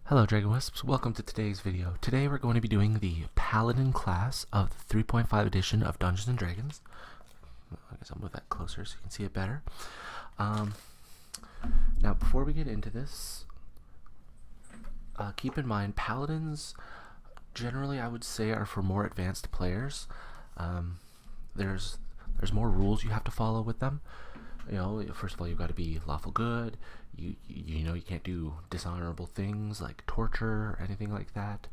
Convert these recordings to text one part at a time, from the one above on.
Hello Dragon Wisps, welcome to today's video. Today we're going to be doing the Paladin class of the 3.5 edition of Dungeons & Dragons. I guess I'll move that closer so you can see it better. Now before we get into this, keep in mind Paladins generally I would say are for more advanced players. There's more rules you have to follow with them. You know, first of all, you've got to be lawful good. You know, you can't do dishonorable things like torture or anything like that.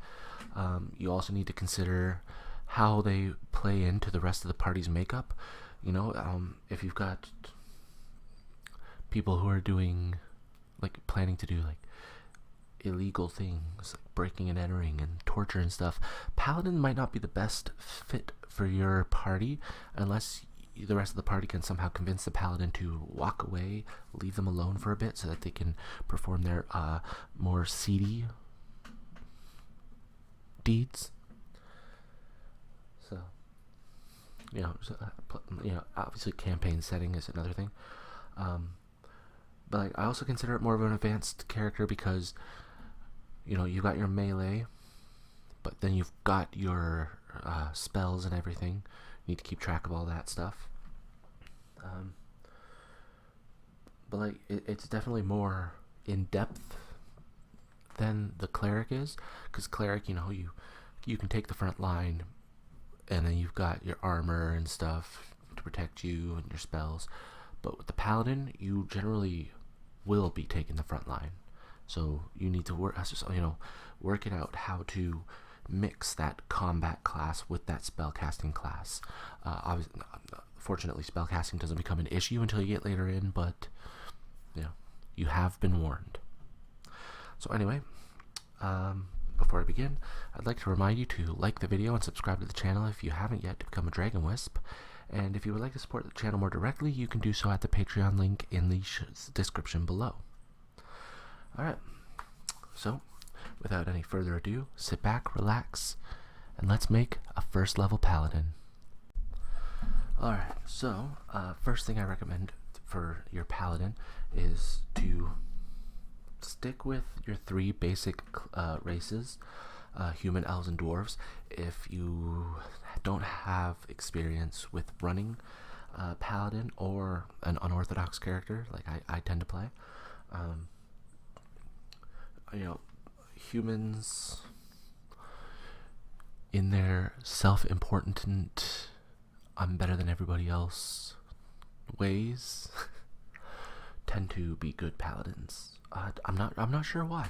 You also need to consider how they play into the rest of the party's makeup. You know, if you've got people who are doing, like, planning to do, like, illegal things, like breaking and entering and torture and stuff, Paladin might not be the best fit for your party unless the rest of the party can somehow convince the Paladin to walk away, leave them alone for a bit so that they can perform their more seedy deeds. So, you know, obviously campaign setting is another thing. But like, I also consider it more of an advanced character because, you know, you've got your melee, but then you've got your spells and everything. You need to keep track of all that stuff. But like, it's definitely more in depth than the cleric is, because cleric, you know, you can take the front line, and then you've got your armor and stuff to protect you and your spells. But with the Paladin, you generally will be taking the front line, so you need to work it out how to mix that combat class with that spellcasting class. Obviously, fortunately, spellcasting doesn't become an issue until you get later in, but you know, you have been warned. So anyway, before I begin, I'd like to remind you to like the video and subscribe to the channel if you haven't yet to become a Dragon Wisp. And if you would like to support the channel more directly, you can do so at the Patreon link in the description below. Alright, so without any further ado, sit back, relax, and let's make a first level Paladin. Alright, so first thing I recommend for your Paladin is to stick with your three basic races, human, elves, and dwarves. If you don't have experience with running Paladin or an unorthodox character like I tend to play, you know, humans in their self-important I'm better than everybody else ways tend to be good Paladins. I'm not sure why.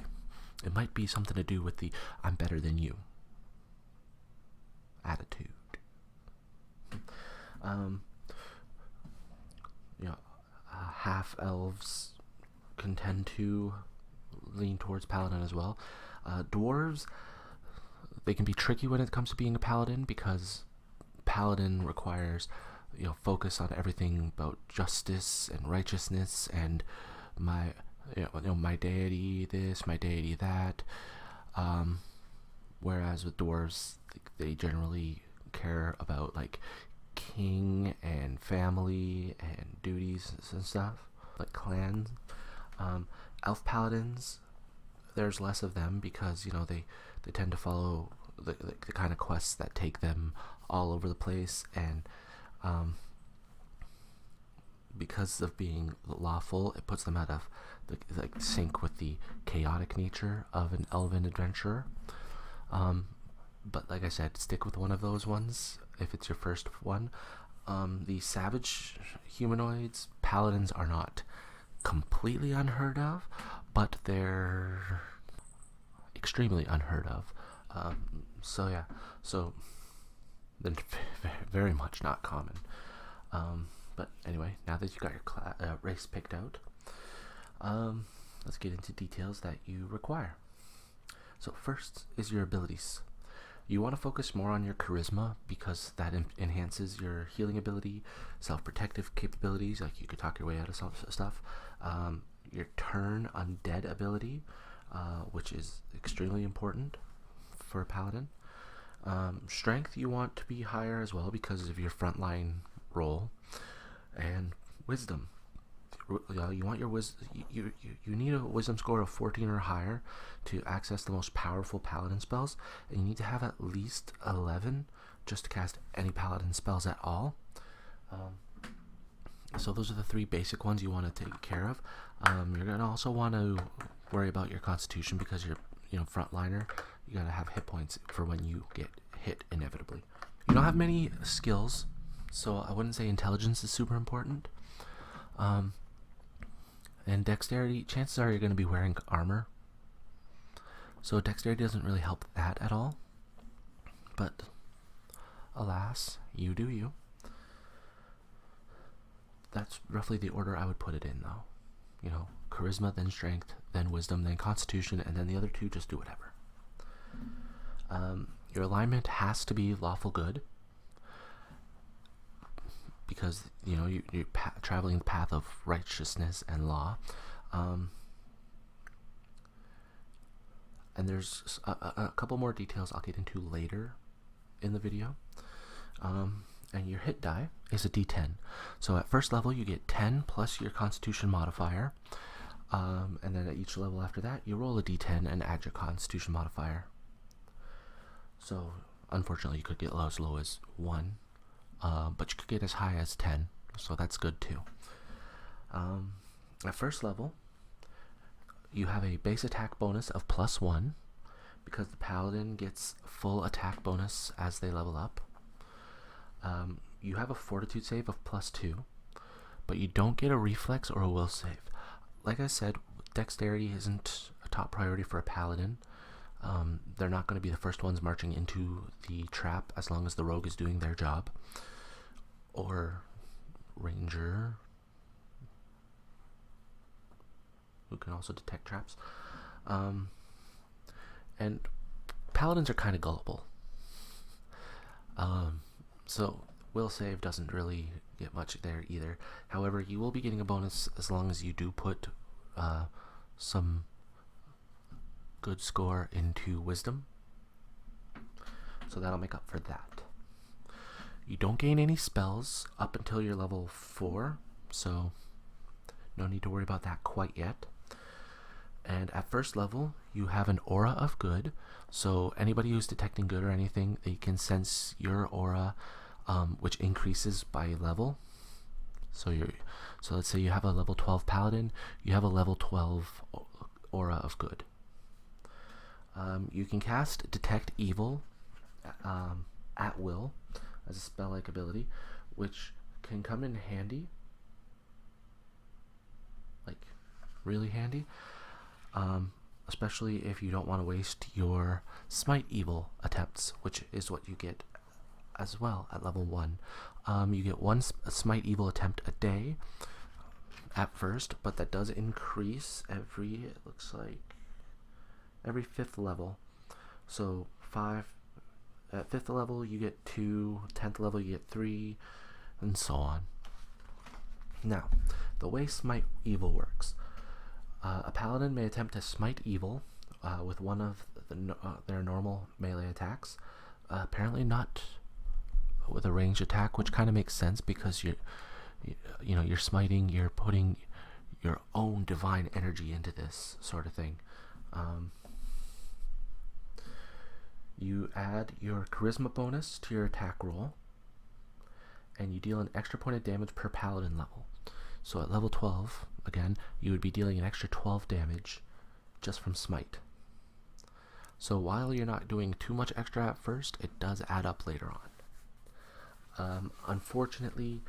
It might be something to do with the I'm better than you attitude. You know, half elves can tend to lean towards Paladin as well. Dwarves, they can be tricky when it comes to being a Paladin because Paladin requires, you know, focus on everything about justice and righteousness and my deity this, my deity that. Whereas with dwarves, they generally care about like king and family and duties and stuff, like clans. Elf paladins, there's less of them because, you know, they tend to follow the kind of quests that take them all over the place, and because of being lawful, it puts them out of the sync with the chaotic nature of an elven adventurer. But like I said, stick with one of those ones if it's your first one. The savage humanoids, paladins are not completely unheard of, but they're extremely unheard of. So yeah, so they're very much not common. But anyway, now that you got your race picked out, let's get into details that you require. So first is your abilities. You want to focus more on your charisma because that enhances your healing ability, self-protective capabilities, like you could talk your way out of some stuff. Your turn undead ability, which is extremely important for a paladin. Strength you want to be higher as well because of your frontline role. And wisdom. you want your you need a wisdom score of 14 or higher to access the most powerful paladin spells, and you need to have at least 11 just to cast any paladin spells at all. So those are the 3 basic ones you want to take care of. You're gonna also want to worry about your constitution, because you're frontliner. You gotta have hit points for when you get hit inevitably. You don't have many skills, so I wouldn't say intelligence is super important. And dexterity, chances are you're going to be wearing armor, so dexterity doesn't really help that at all. But alas, you do you. That's roughly the order I would put it in, though. Charisma, then strength, then wisdom, then constitution, and then the other 2 just do whatever. Your alignment has to be lawful good, because you're traveling the path of righteousness and law. And there's a couple more details I'll get into later in the video. And your hit die is a d10. So at first level you get 10 plus your constitution modifier, and then at each level after that you roll a d10 and add your constitution modifier. So unfortunately you could get as low as 1, but you could get as high as 10, so that's good too. At first level you have a base attack bonus of +1, because the paladin gets full attack bonus as they level up. You have a fortitude save of +2, but you don't get a reflex or a will save. Like I said, dexterity isn't a top priority for a paladin. They're not going to be the first ones marching into the trap as long as the rogue is doing their job, or ranger, who can also detect traps. And paladins are kind of gullible, so will save doesn't really get much there either. However, you will be getting a bonus as long as you do put some good score into wisdom, so that'll make up for that. You don't gain any spells up until you're level 4, so no need to worry about that quite yet. And at first level you have an aura of good, so anybody who's detecting good or anything, they can sense your aura, which increases by level. So let's say you have a level 12 paladin, you have a level 12 aura of good. You can cast detect evil at will as a spell-like ability, which can come in handy, like really handy, especially if you don't want to waste your smite evil attempts, which is what you get as well at level 1. You get one smite evil attempt a day at first, but that does increase every, it looks like, every 5th level. So 5 at 5th level you get 2, 10th level you get 3, and so on. Now, the way smite evil works, a paladin may attempt to smite evil with one of their normal melee attacks. Apparently not with a ranged attack, which kind of makes sense, because you're smiting, you're putting your own divine energy into this sort of thing. You add your charisma bonus to your attack roll, and you deal an extra point of damage per paladin level. So at level 12, again, you would be dealing an extra 12 damage just from smite. So while you're not doing too much extra at first, it does add up later on. Unfortunately,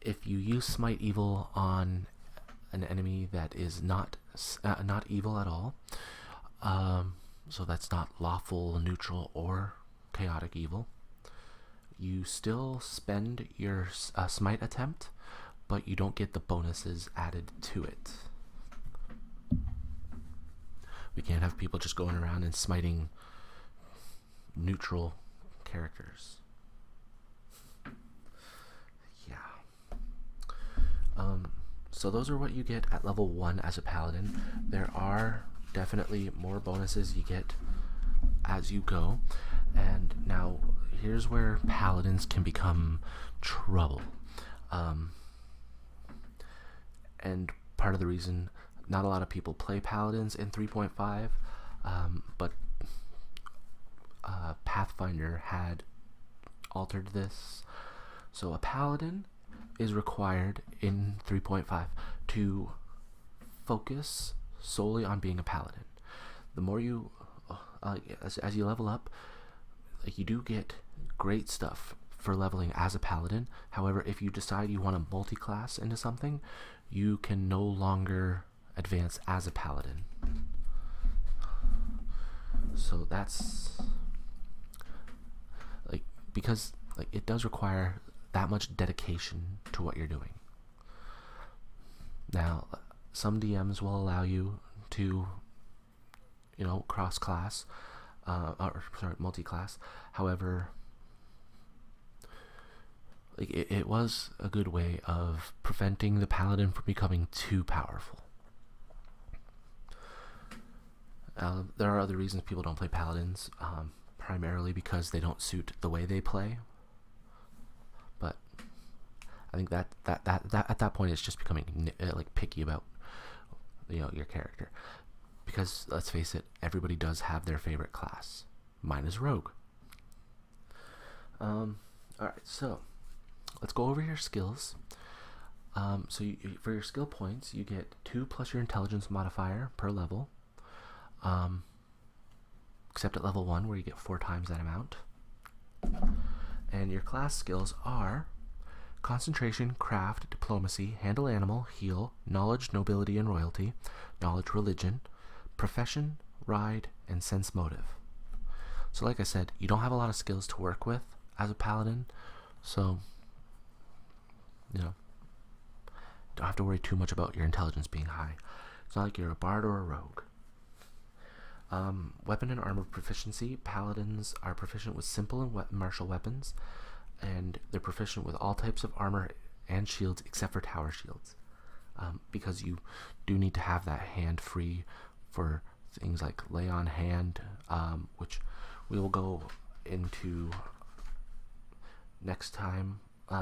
if you use smite evil on an enemy that is not evil at all, so that's not lawful, neutral, or chaotic evil, you still spend your smite attempt, but you don't get the bonuses added to it. We can't have people just going around and smiting neutral characters. Yeah. So those are what you get at level 1 as a paladin. There are definitely more bonuses you get as you go. And now here's where paladins can become trouble. and part of the reason not a lot of people play Paladins in 3.5, but Pathfinder had altered this. So a Paladin is required in 3.5 to focus solely on being a Paladin. The more you, as you level up, like, you do get great stuff for leveling as a Paladin. However, if you decide you want to multi-class into something, you can no longer advance as a Paladin. So that's like, because like it does require that much dedication to what you're doing. Now, some DMs will allow you to, you know, cross-class, multi-class. However, like it was a good way of preventing the Paladin from becoming too powerful. There are other reasons people don't play Paladins, primarily because they don't suit the way they play. But I think that at that point it's just becoming like picky about, you know, your character. Because let's face it, everybody does have their favorite class. Mine is Rogue. Alright, so let's go over your skills. So for your skill points, you get 2 plus your intelligence modifier per level. Except at level 1, where you get 4 times that amount. And your class skills are concentration, craft, diplomacy, handle animal, heal, knowledge, nobility, and royalty, knowledge, religion, profession, ride, and sense motive. So like I said, you don't have a lot of skills to work with as a Paladin, so, you know, don't have to worry too much about your intelligence being high. It's not like you're a bard or a rogue. Weapon and armor proficiency. Paladins are proficient with simple and martial weapons, and they're proficient with all types of armor and shields except for tower shields, because you do need to have that hand free for things like lay on hand, which we will go into next time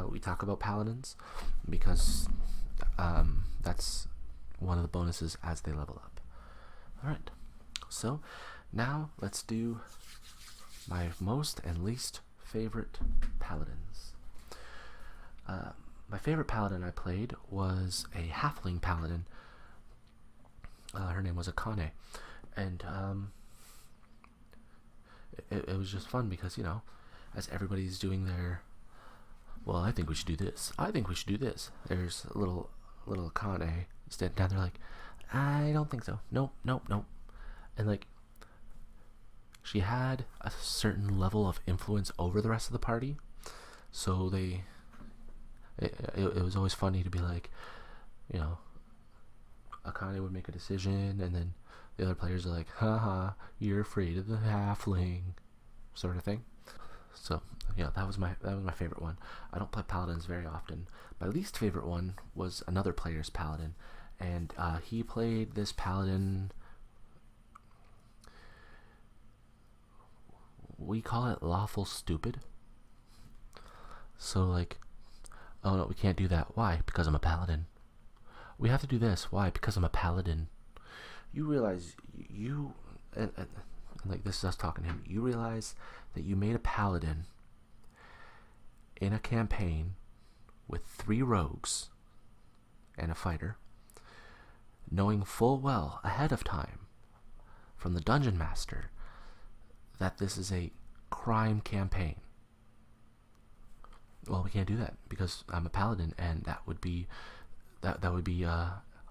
we talk about Paladins, because that's one of the bonuses as they level up. Alright, so now let's do my most and least favorite Paladins. My favorite Paladin I played was a halfling Paladin. Her name was Akane, and it was just fun because, you know, as everybody's doing their, well, I think we should do this, I think we should do this, there's a little Akane standing down there like, I don't think so, nope, and like, she had a certain level of influence over the rest of the party, so it was always funny to be like, you know, Akane would make a decision, and then the other players are like, haha, you're afraid of the halfling, sort of thing. So yeah, that was my favorite one. I don't play Paladins very often. My least favorite one was another player's Paladin, and he played this Paladin, we call it lawful stupid. So like, oh no, we can't do that. Why? Because I'm a Paladin. We have to do this. Why? Because I'm a Paladin. You realize and like, this is us talking to him, you realize that you made a Paladin in a campaign with 3 rogues and a fighter, knowing full well ahead of time from the dungeon master that this is a crime campaign. Well, we can't do that because I'm a Paladin, and that would be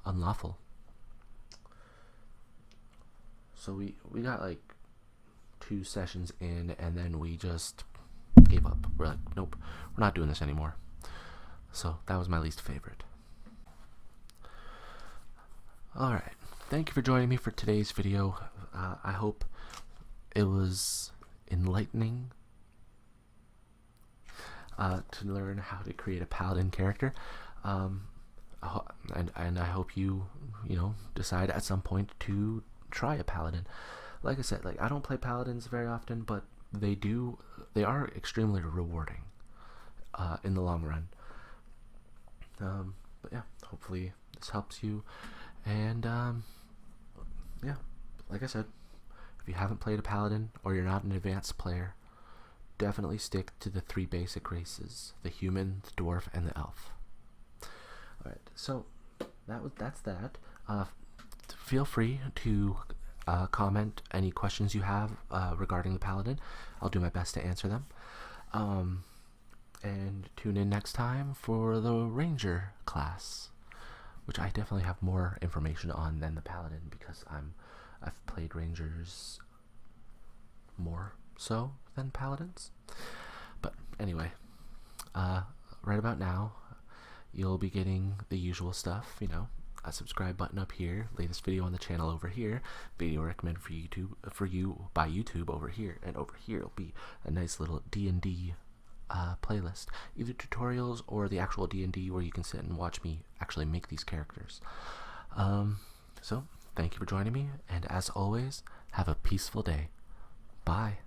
unlawful. So we got like 2 sessions in, and then we just gave up. We're like, nope, we're not doing this anymore. So that was my least favorite. Alright, thank you for joining me for today's video. I hope it was enlightening to learn how to create a Paladin character. And I hope you decide at some point to try a Paladin. Like I said, like, I don't play Paladins very often, but they are extremely rewarding in the long run. But yeah, hopefully this helps you. And yeah, like I said, if you haven't played a Paladin or you're not an advanced player, definitely stick to the 3 basic races: the human, the dwarf, and the elf. Alright, so that's that. Feel free to comment any questions you have regarding the Paladin. I'll do my best to answer them. And tune in next time for the Ranger class, which I definitely have more information on than the Paladin, because I've played Rangers more so than Paladins. But anyway, right about now, you'll be getting the usual stuff, you know, a subscribe button up here, latest video on the channel over here, video recommended for you by YouTube over here, and over here will be a nice little D&D playlist, either tutorials or the actual D&D where you can sit and watch me actually make these characters. So thank you for joining me, and as always, have a peaceful day. Bye.